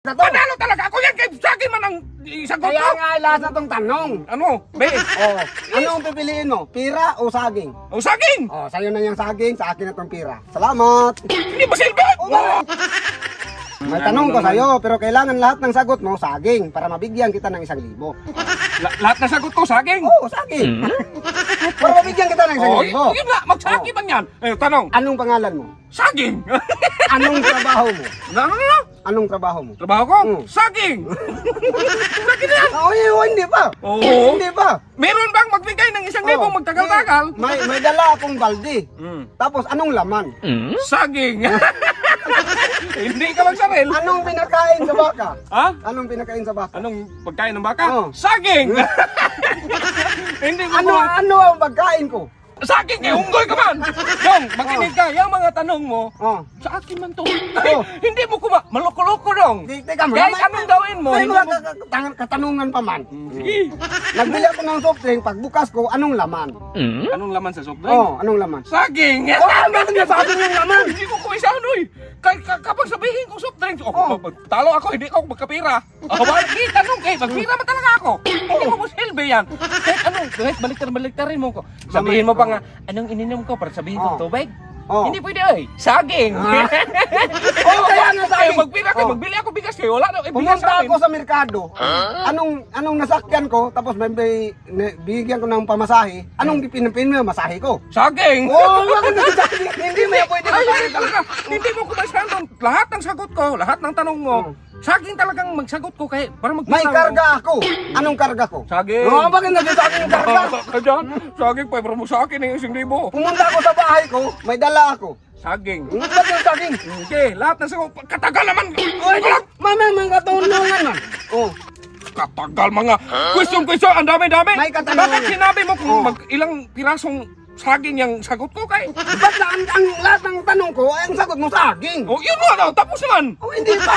Panalo talaga ako yan, kay sa akin man ang isagot Kaya ko. nga lahat na tong tanong. Ano? Be? Oh, anong pipiliin mo? Pira o saging? O saging! Oh, sa'yo na yung saging, sa akin na tong pira. Salamat! Hindi ba silbi? May tanong ko sa'yo, pero kailangan lahat ng sagot mo saging para mabigyan kita ng 1,000. Lahat na sagot ko, saging. Oo, saging. Para mabigyan kita ng 1,000. Yun nga, magsagi man yan. Eh, tanong, Anong pangalan mo? saging. Anong trabaho mo? Ano? Anong trabaho mo? Trabaho ko? Mm. Saging. Saging na yan. Oh, hindi pa. Oo. Hindi pa. Meron bang magbigay ng 1,000 Oh, magtagal-tagal? May dala akong balde. Mm. Tapos anong laman? Saging. Hindi ka magsaril. Anong pinakain sa baka? Ha? Anong pinakain sa baka? Anong pagkain ng baka? Oh. Saging. Hindi mo Ano ang pagkain ko? Saging eh, unggoy ka man! Dong, makinig ka, yung mga tanong mo, Oh. sa akin man to. Oh. Hindi mo kuma, maloko-loko dong. Teka mo. Kahit anong gawin mo, May hindi mga mo... katanungan pa man. Sige. Nagbili ako ng soft drink, pagbukas ko, anong laman? Anong laman sa soft drink? Oh, anong laman? Saging! Oh, bakit nasabi yung laman? Hindi ko kumisa ano eh. Kapag sabihin ko soft drinks, Oh. talo ako, hindi ako magkapira. Ako ba? Hindi, tanong eh, magpira man talaga ako. Hindi mo silbi yan. Kahit baliktarin mo ko. Sabihin mo pa nga, anong ininom ko para sabihin ko Oh. tubig? Oh. Hindi pwede ay, saging. Oh, kaya nga Kaya saging. magpira kayo, Oh. magbili ako bigas kayo, wala na, bigas Pumunta sa ako amin. sa merkado. Anong nasakyan ko, tapos bigyan ko ng pamasahe. Anong pinipin mo yung masahe ko? Saging! Oh, bakit nasasabi? Hindi mo pwede Ay, masahe hindi talaga. Hindi mo kumasahan doon. Lahat ng sagot ko, lahat ng tanong mo, saging talagang magsagot ko kaya para May karga ako. Anong karga ko? Saging. Oh, bakit nagsasabi yung karga? Ka dyan. Saging pa, para mo sa akin eh, 1,000. Pumunta ako sa bahay ko, may dala ako. Saging. Ba't yung saging? Okay, lahat na sagot. Katagal naman. Mama, mga katulungan man. Oh, Katagal mga question. Ang dami-dami. May katanungan. Bakit sinabi mo kung Oh. ilang pirasong saging yung sagot ko kay? ba't na ang lahat ng tanong ko, ay ang sagot mo saging? Oh, yun mo daw. Tapos naman. Oh, hindi pa.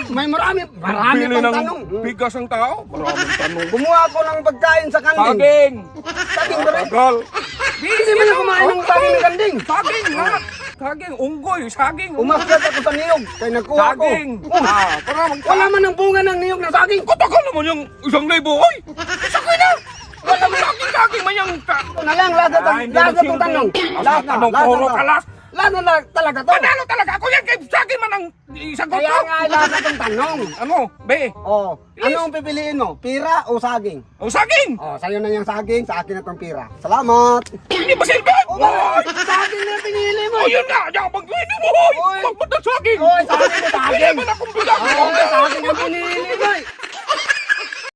May marami Bili pang ng tanong. bigas ang tao. Maraming tanong. Gumawa ako ng pagkain sa kanding. Saging. Saging ba rin? Katagal. Hindi mo na kumain ng saging ng kanding. Saging lahat. Saging, unggoy, saging. Umakyat ako sa niyog, kaya nakuha ko. Saging. Oh, Para wala man ang bunga ng niyog ng saging. Katagal naman yung 1,000. Oy, isa ka na. Wala mo saging man yung... Ito na lang, lahat Hindi na mo itong tanong. Lahat na. Tanong, puro kalas. Lahat na talaga to. Panalo talaga ako yan, kay saging man ang isagot Kaya ko. nga lahat na itong tanong. Ano, be? Oh, anong pipiliin mo? Pira o saging? O saging. Oh, sa'yo na yung saging, sa akin na itong pira. Salamat! Hindi ba silbi? Oh, bakit? Saging na pinili mo! Oh, yun na. Yan, pag-win mo. Hoy, Oy. magpunta saging. Oy, saging na saging. Hindi man akong bigas.